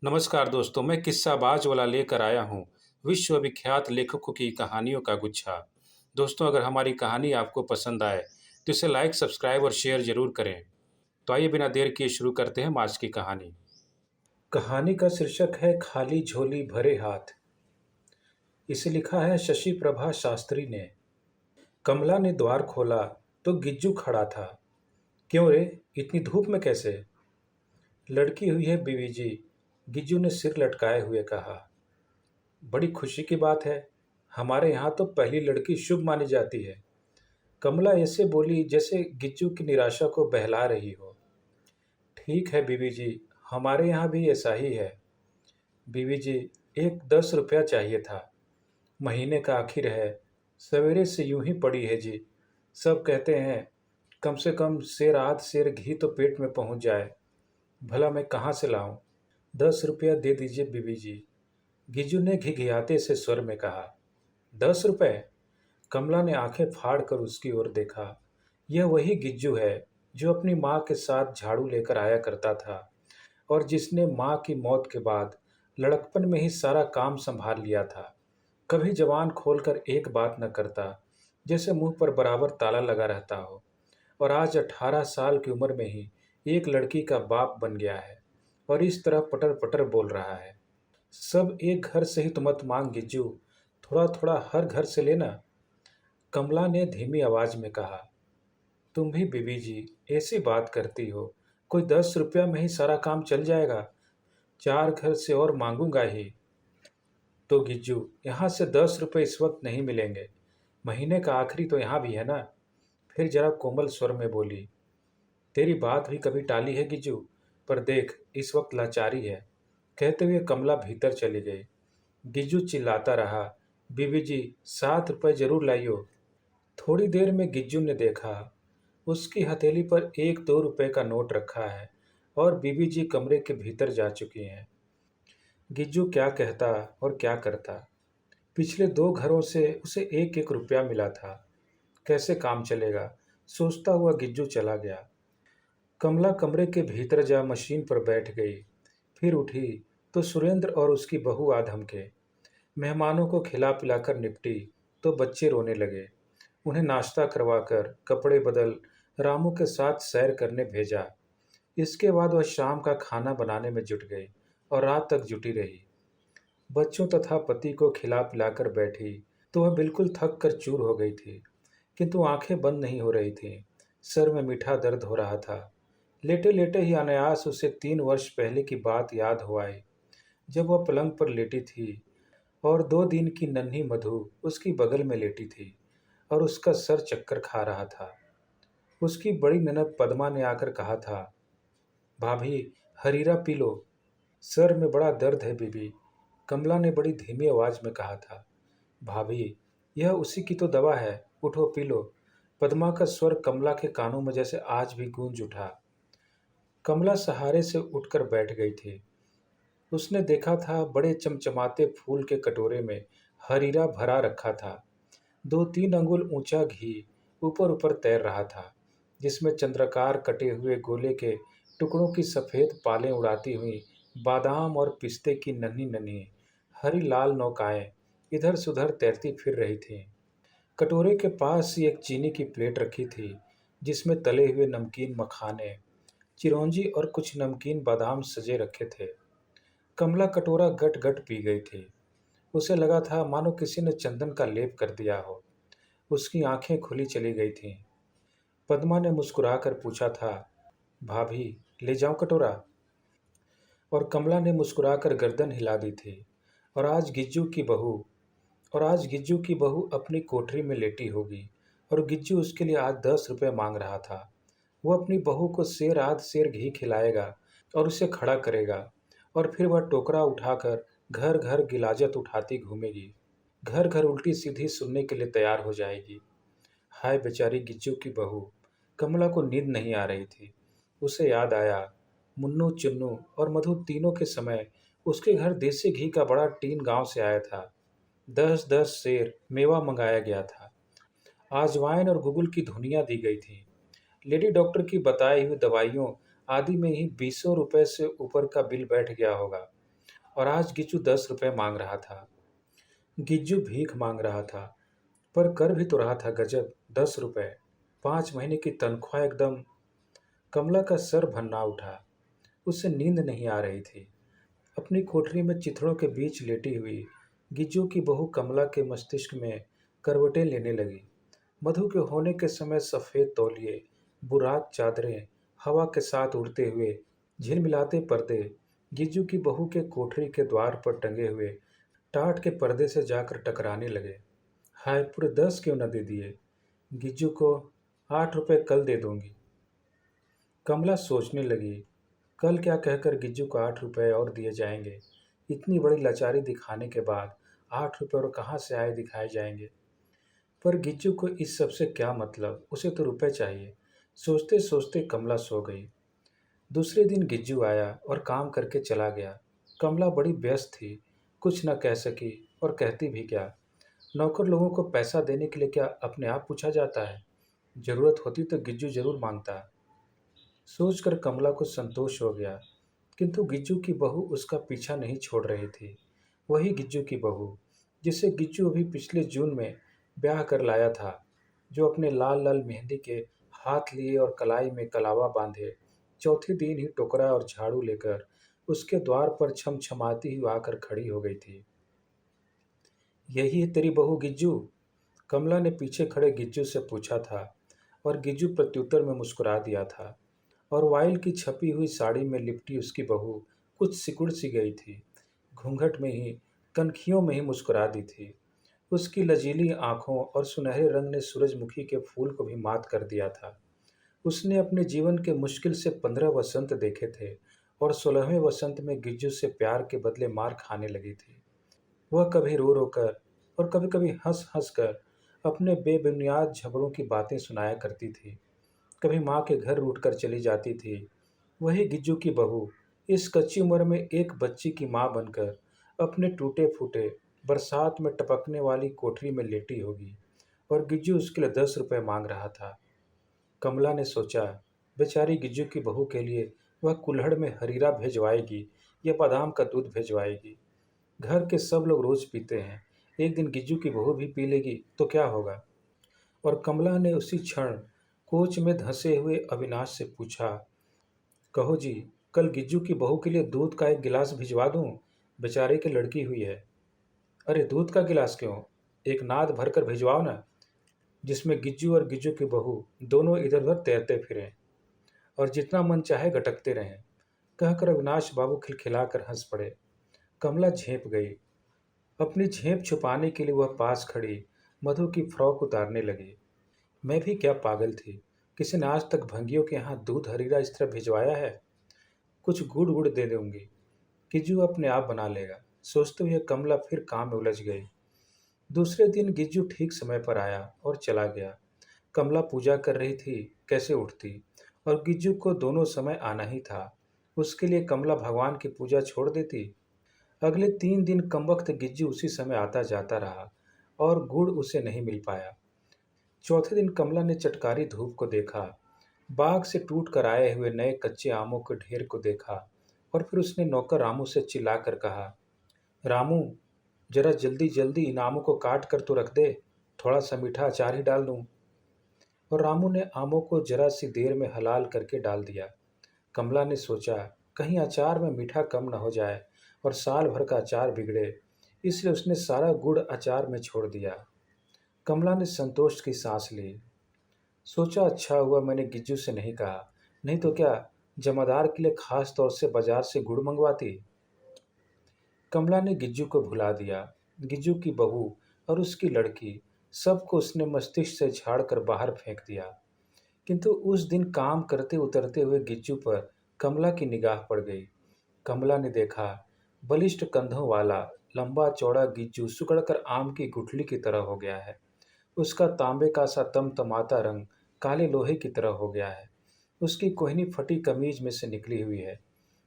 नमस्कार दोस्तों, मैं किस्साबाज वाला लेकर आया हूँ विश्वविख्यात लेखकों की कहानियों का गुच्छा। दोस्तों, अगर हमारी कहानी आपको पसंद आए तो इसे लाइक, सब्सक्राइब और शेयर जरूर करें। तो आइए बिना देर किए शुरू करते हैं हम आज की कहानी। कहानी का शीर्षक है खाली झोली भरे हाथ। इसे लिखा है शशि प्रभा शास्त्री ने। कमला ने द्वार खोला तो गिज्जू खड़ा था। क्यों रे, इतनी धूप में कैसे? लड़की हुई है बीवी जी, गिज्जू ने सिर लटकाए हुए कहा। बड़ी खुशी की बात है। हमारे यहाँ तो पहली लड़की शुभ मानी जाती है। कमला ऐसे बोली जैसे गिज्जू की निराशा को बहला रही हो। ठीक है बीवी जी, हमारे यहाँ भी ऐसा ही है। बीवी जी, एक 10 रुपया चाहिए था। महीने का आखिर है, सवेरे से यूं ही पड़ी है जी। सब कहते हैं कम से कम सेर आध सेर घी तो पेट में पहुंच जाए। भला मैं कहाँ से लाऊं? 10 रुपया दे दीजिए बीवी जी, गिज्जू ने घिघियाते से स्वर में कहा। 10 रुपए? कमला ने आंखें फाड़ कर उसकी ओर देखा। यह वही गिज्जू है जो अपनी माँ के साथ झाड़ू लेकर आया करता था और जिसने माँ की मौत के बाद लड़कपन में ही सारा काम संभाल लिया था। कभी जबान खोलकर एक बात न करता, जैसे मुंह पर बराबर ताला लगा रहता हो। और आज 18 साल की उम्र में ही एक लड़की का बाप बन गया है और इस तरह पटर पटर बोल रहा है। सब एक घर से ही तो मत मांग गिज्जू, थोड़ा थोड़ा हर घर से लेना। कमला ने धीमी आवाज में कहा। तुम भी बीबी जी ऐसी बात करती हो? कोई 10 रुपया में ही सारा काम चल जाएगा? 4 घर से और मांगूंगा ही। तो गिज्जू, यहाँ से 10 रुपये इस वक्त नहीं मिलेंगे। महीने का आखिरी तो यहाँ भी है ना। फिर जरा कोमल स्वर में बोली। तेरी बात भी कभी टाली है गिज्जू, पर देख इस वक्त लाचारी है। कहते हुए कमला भीतर चली गई। गिज्जू चिल्लाता रहा। बीबी जी, 7 रुपये जरूर लाइयो। थोड़ी देर में गिज्जू ने देखा, उसकी हथेली पर 1-2 रुपए का नोट रखा है और बीबी जी कमरे के भीतर जा चुकी हैं। गिज्जू क्या कहता और क्या करता। पिछले 2 घरों से उसे 1-1 रुपया मिला था। कैसे काम चलेगा, सोचता हुआ गिज्जू चला गया। कमला कमरे के भीतर जा मशीन पर बैठ गई। फिर उठी तो सुरेंद्र और उसकी बहू आ धमके। मेहमानों को खिला पिलाकर निपटी तो बच्चे रोने लगे। उन्हें नाश्ता करवाकर कपड़े बदल रामू के साथ सैर करने भेजा। इसके बाद वह शाम का खाना बनाने में जुट गई और रात तक जुटी रही। बच्चों तथा पति को खिला पिलाकर बैठी तो वह बिल्कुल थक कर चूर हो गई थी, किंतु आंखें बंद नहीं हो रही थीं। सर में मीठा दर्द हो रहा था। लेटे लेटे ही अनायास उसे 3 वर्ष पहले की बात याद हो आई, जब वह पलंग पर लेटी थी और 2 दिन की नन्ही मधु उसकी बगल में लेटी थी और उसका सर चक्कर खा रहा था। उसकी बड़ी ननद पद्मा ने आकर कहा था, भाभी, हरीरा पी लो। सर में बड़ा दर्द है बीबी, कमला ने बड़ी धीमी आवाज में कहा था। भाभी, यह उसी की तो दवा है, उठो पी लो। पद्मा का स्वर कमला के कानों में जैसे आज भी गूंज उठा। कमला सहारे से उठकर बैठ गई थी। उसने देखा था बड़े चमचमाते फूल के कटोरे में हरीरा भरा रखा था। 2-3 अंगुल ऊंचा घी ऊपर ऊपर तैर रहा था, जिसमें चंद्राकार कटे हुए गोले के टुकड़ों की सफ़ेद पालें उड़ाती हुई बादाम और पिस्ते की नन्ही नन्ही हरी लाल नौकाएं इधर से उधर तैरती फिर रही थीं। कटोरे के पास ही एक चीनी की प्लेट रखी थी, जिसमें तले हुए नमकीन मखाने, चिरौंजी और कुछ नमकीन बादाम सजे रखे थे। कमला कटोरा गट गट पी गई थी। उसे लगा था मानो किसी ने चंदन का लेप कर दिया हो। उसकी आंखें खुली चली गई थीं। पद्मा ने मुस्कुराकर पूछा था, भाभी, ले जाऊं कटोरा? और कमला ने मुस्कुराकर गर्दन हिला दी थी। और आज गिज्जू की बहू और आज गिज्जू की बहू अपनी कोठरी में लेटी होगी और गिज्जू उसके लिए आज 10 रुपये मांग रहा था। वो अपनी बहू को सेर आध सेर घी खिलाएगा और उसे खड़ा करेगा और फिर वह टोकरा उठाकर घर घर गिलाजत उठाती घूमेगी। घर घर उल्टी सीधी सुनने के लिए तैयार हो जाएगी। हाय बेचारी गिज्जू की बहू। कमला को नींद नहीं आ रही थी। उसे याद आया, मुन्नू, चुन्नू और मधु तीनों के समय उसके घर देसी घी का बड़ा टीन गांव से आया था। 10-10 सेर मेवा मंगाया गया था। अजवाइन और गुगुल की धुनिया दी गई थी। लेडी डॉक्टर की बताई हुई दवाइयों आदि में ही 20 रुपए से ऊपर का बिल बैठ गया होगा। और आज गिज्जू 10 रुपए मांग रहा था। गिज्जू भीख मांग रहा था, पर कर भी तो रहा था गजब। 10 रुपए, 5 महीने की तनख्वाह एकदम। कमला का सर भन्ना उठा। उसे नींद नहीं आ रही थी। अपनी कोठरी में चिथड़ों के बीच लेटी हुई गिज्जू की बहू कमला के मस्तिष्क में करवटें लेने लगी। मधु के होने के समय सफ़ेद तौलिए, बुराक चादरें, हवा के साथ उड़ते हुए झिलमिलाते पर्दे गिज्जू की बहू के कोठरी के द्वार पर टंगे हुए टाट के पर्दे से जाकर टकराने लगे। हाय, पूरे 10 क्यों न दे दिए? गिज्जू को 8 रुपए कल दे दूंगी। कमला सोचने लगी, कल क्या कहकर गिज्जू को 8 रुपए और दिए जाएंगे? इतनी बड़ी लाचारी दिखाने के बाद 8 रुपए और कहाँ से आए दिखाए जाएंगे? पर गिज्जू को इस सब से क्या मतलब? उसे तो रुपए चाहिए। सोचते सोचते कमला सो गई। दूसरे दिन गिज्जू आया और काम करके चला गया। कमला बड़ी व्यस्त थी, कुछ न कह सकी और कहती भी क्या। नौकर लोगों को पैसा देने के लिए क्या अपने आप पूछा जाता है? जरूरत होती तो गिज्जू जरूर मांगता। सोचकर कमला को संतोष हो गया, किंतु गिज्जू की बहू उसका पीछा नहीं छोड़ रही थी। वही गिज्जू की बहू जिसे गिज्जू अभी पिछले जून में ब्याह कर लाया था, जो अपने लाल लाल मेहंदी के हाथ लिए और कलाई में कलावा बांधे चौथे दिन ही टोकरा और झाड़ू लेकर उसके द्वार पर छमछमाती हुई आकर खड़ी हो गई थी। यही है तेरी बहू गिज्जू? कमला ने पीछे खड़े गिज्जू से पूछा था, और गिज्जू प्रत्युत्तर में मुस्कुरा दिया था। और वाइल की छपी हुई साड़ी में लिपटी उसकी बहू कुछ सिकुड़ सी गई थी। घूंघट में ही, कनखियों में ही मुस्कुरा दी थी। उसकी लजीली आंखों और सुनहरे रंग ने सूरजमुखी के फूल को भी मात कर दिया था। उसने अपने जीवन के मुश्किल से 15 वसंत देखे थे, और 16वें वसंत में गिज्जू से प्यार के बदले मार खाने लगी थी। वह कभी रो रो कर और कभी कभी हंस हंस कर अपने बेबुनियाद झगड़ों की बातें सुनाया करती थी। कभी माँ के घर रूठ कर चली जाती थी। वही गिज्जू की बहू इस कच्ची उम्र में एक बच्ची की माँ बनकर अपने टूटे फूटे, बरसात में टपकने वाली कोठरी में लेटी होगी, और गिज्जू उसके लिए 10 रुपए मांग रहा था। कमला ने सोचा, बेचारी गिज्जू की बहू के लिए वह कुल्हड़ में हरीरा भिजवाएगी या बादाम का दूध भिजवाएगी। घर के सब लोग रोज पीते हैं, एक दिन गिज्जू की बहू भी पी लेगी तो क्या होगा? और कमला ने उसी क्षण कोच में धंसे हुए अविनाश से पूछा, कहो जी, कल गिज्जू की बहू के लिए दूध का एक गिलास भिजवा दूं? बेचारे की लड़की हुई है। अरे दूध का गिलास क्यों, एक नाद भरकर भिजवाओ ना, जिसमें गिज्जू और गिज्जू की बहू दोनों इधर उधर तैरते फिरें और जितना मन चाहे गटकते रहें। कहकर अविनाश बाबू खिलखिलाकर हंस पड़े। कमला झेप गई। अपनी झेप छुपाने के लिए वह पास खड़ी मधु की फ्रॉक उतारने लगी। मैं भी क्या पागल थी, किसी ने आज तक भंगियों के यहाँ दूध हरीरा इस तरह भिजवाया है? कुछ गुड़ गुड़ दे दूंगी, गिज्जू अपने आप बना लेगा। सोचते हुए कमला फिर काम में उलझ गई। दूसरे दिन गिज्जू ठीक समय पर आया और चला गया। कमला पूजा कर रही थी, कैसे उठती, और गिज्जू को दोनों समय आना ही था। उसके लिए कमला भगवान की पूजा छोड़ देती? अगले 3 दिन कमबख्त गिज्जू उसी समय आता जाता रहा, और गुड़ उसे नहीं मिल पाया। चौथे दिन कमला ने चटकारी धूप को देखा, बाग से टूट कर आए हुए नए कच्चे आमों के ढेर को देखा, और फिर उसने नौकर रामू से चिल्लाकर कहा, रामू, जरा जल्दी जल्दी इन आमों को काट कर तो रख दे, थोड़ा सा मीठा अचार ही डाल दूं। और रामू ने आमों को जरा सी देर में हलाल करके डाल दिया। कमला ने सोचा, कहीं अचार में मीठा कम न हो जाए और साल भर का अचार बिगड़े, इसलिए उसने सारा गुड़ अचार में छोड़ दिया। कमला ने संतोष की सांस ली। सोचा, अच्छा हुआ मैंने गिज्जू से नहीं कहा, नहीं तो क्या जमादार के लिए खास तौर से बाजार से गुड़ मंगवाती। कमला ने गिज्जू को भुला दिया। गिज्जू की बहू और उसकी लड़की, सबको उसने मस्तिष्क से झाड़ कर बाहर फेंक दिया। किंतु उस दिन काम करते उतरते हुए गिज्जू पर कमला की निगाह पड़ गई। कमला ने देखा, बलिष्ठ कंधों वाला लंबा चौड़ा गिज्जू सुकड़कर आम की गुठली की तरह हो गया है। उसका तांबे का सा तमतमाता रंग काले लोहे की तरह हो गया है। उसकी कोहनी फटी कमीज में से निकली हुई है।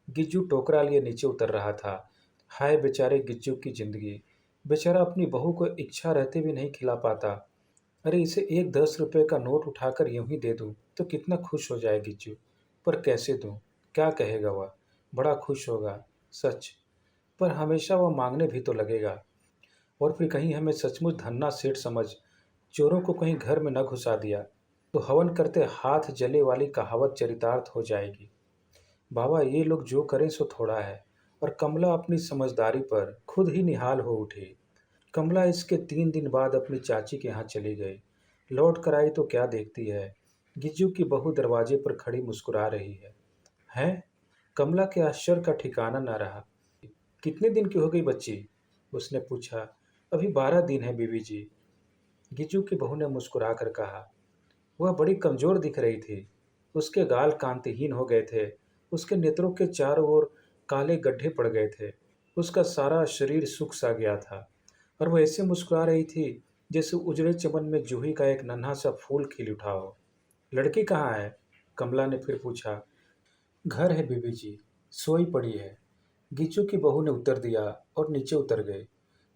गिज्जू टोकरा लिए नीचे उतर रहा था। हाय बेचारे गिज्जू की जिंदगी, बेचारा अपनी बहू को इच्छा रहते भी नहीं खिला पाता। अरे इसे एक 10 रुपए का नोट उठाकर यूं ही दे दूं तो कितना खुश हो जाए गिज्जू। पर कैसे दूं, क्या कहेगा वह? बड़ा खुश होगा, सच। पर हमेशा वह मांगने भी तो लगेगा। और फिर कहीं हमें सचमुच धन्ना सेठ समझ चोरों को कहीं घर में न घुसा दिया तो हवन करते हाथ जले वाली कहावत चरितार्थ हो जाएगी। बाबा, ये लोग जो करें सो थोड़ा है। और कमला अपनी समझदारी पर खुद ही निहाल हो उठी। कमला इसके 3 दिन बाद अपनी चाची के यहाँ चली गई। लौट कर आई तो क्या देखती है, गिज्जू की बहू दरवाजे पर खड़ी मुस्कुरा रही है। हैं? कमला के आश्चर्य का ठिकाना न रहा। कितने दिन की हो गई बच्ची? उसने पूछा। अभी 12 दिन है बीवी जी, गिज्जू की बहू ने मुस्कुरा कर कहा। वह बड़ी कमजोर दिख रही थी। उसके गाल कांतिहीन हो गए थे। उसके नेत्रों के चारों ओर काले गड्ढे पड़ गए थे। उसका सारा शरीर सूख सा गया था और वह ऐसे मुस्कुरा रही थी जैसे उजड़े चमन में जूही का एक नन्हा सा फूल खिल उठा हो। लड़की कहाँ है? कमला ने फिर पूछा। घर है बीबी जी, सोई पड़ी है, गीचू की बहू ने उत्तर दिया और नीचे उतर गई।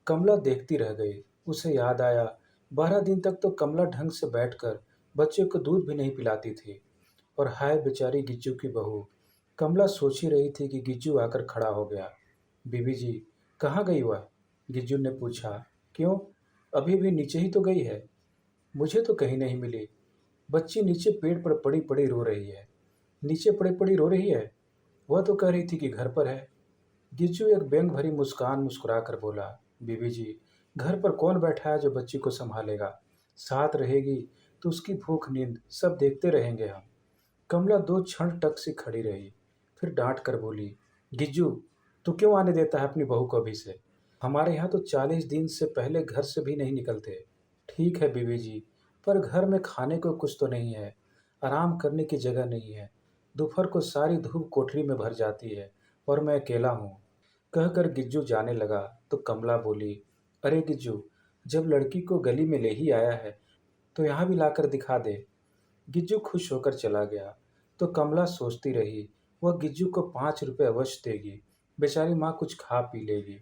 कमला देखती रह गई। उसे याद आया, 12 दिन तक तो कमला ढंग से बैठकर बच्चे को दूध भी नहीं पिलाती थी। और हाय बेचारी गिज्जू की बहू। कमला सोच ही रही थी कि गिज्जू आकर खड़ा हो गया। बीबी जी, कहाँ गई वह? गिज्जू ने पूछा। क्यों, अभी भी नीचे ही तो गई है। मुझे तो कहीं नहीं मिली। बच्ची नीचे पेड़ पर पड़ी पड़ी रो रही है। नीचे पड़ी पड़ी रो रही है? वह तो कह रही थी कि घर पर है। गिज्जू एक व्यंग भरी मुस्कान मुस्कुरा कर बोला। बीबी जी, घर पर कौन बैठा है जो बच्ची को संभालेगा? साथ रहेगी तो उसकी भूख नींद सब देखते रहेंगे हम। कमला 2 क्षण टक से खड़ी रही, फिर डांट कर बोली। गिज्जू, तू क्यों आने देता है अपनी बहू को अभी से? हमारे यहाँ तो 40 दिन से पहले घर से भी नहीं निकलते। ठीक है बीबी जी, पर घर में खाने को कुछ तो नहीं है, आराम करने की जगह नहीं है। दोपहर को सारी धूप कोठरी में भर जाती है और मैं अकेला हूँ। कहकर गिज्जू जाने लगा तो कमला बोली। अरे गिज्जू, जब लड़की को गली में ले ही आया है तो यहाँ भी लाकर दिखा दे। गिज्जू खुश होकर चला गया तो कमला सोचती रही, वह गिज्जू को 5 रुपए अवश्य देगी। बेचारी माँ कुछ खा पी लेगी।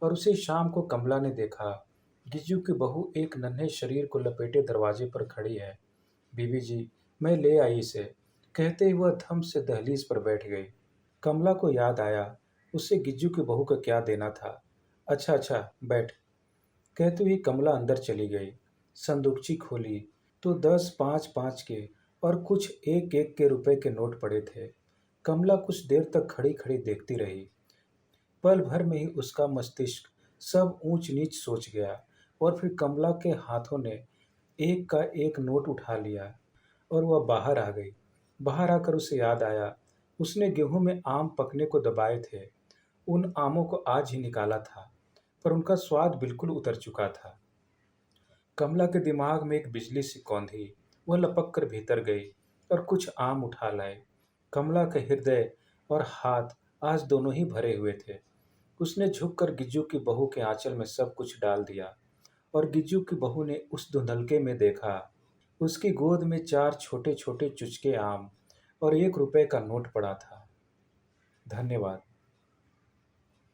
और उसी शाम को कमला ने देखा, गिज्जू की बहू एक नन्हे शरीर को लपेटे दरवाजे पर खड़ी है। बीबी जी, मैं ले आई इसे, कहते ही वह धम से दहलीज पर बैठ गई। कमला को याद आया, उससे गिज्जू की बहू का क्या देना था। अच्छा अच्छा, बैठ, कहते हुए कमला अंदर चली गई। संदूकची खोली तो 10 5 5 के और कुछ 1 1 के रुपए के नोट पड़े थे। कमला कुछ देर तक खड़ी खड़ी देखती रही। पल भर में ही उसका मस्तिष्क सब ऊंच नीच सोच गया। और फिर कमला के हाथों ने एक का एक नोट उठा लिया और वह बाहर आ गई। बाहर आकर उसे याद आया, उसने गेहूं में आम पकने को दबाए थे। उन आमों को आज ही निकाला था, पर उनका स्वाद बिल्कुल उतर चुका था। कमला के दिमाग में एक बिजली सी कौंधी। वह लपक कर भीतर गई और कुछ आम उठा लाए। कमला के हृदय और हाथ आज दोनों ही भरे हुए थे। उसने झुककर गिज्जू की बहू के आंचल में सब कुछ डाल दिया और गिज्जू की बहू ने उस धुंधलके में देखा, उसकी गोद में 4 छोटे छोटे चुचके आम और 1 रुपए का नोट पड़ा था। धन्यवाद।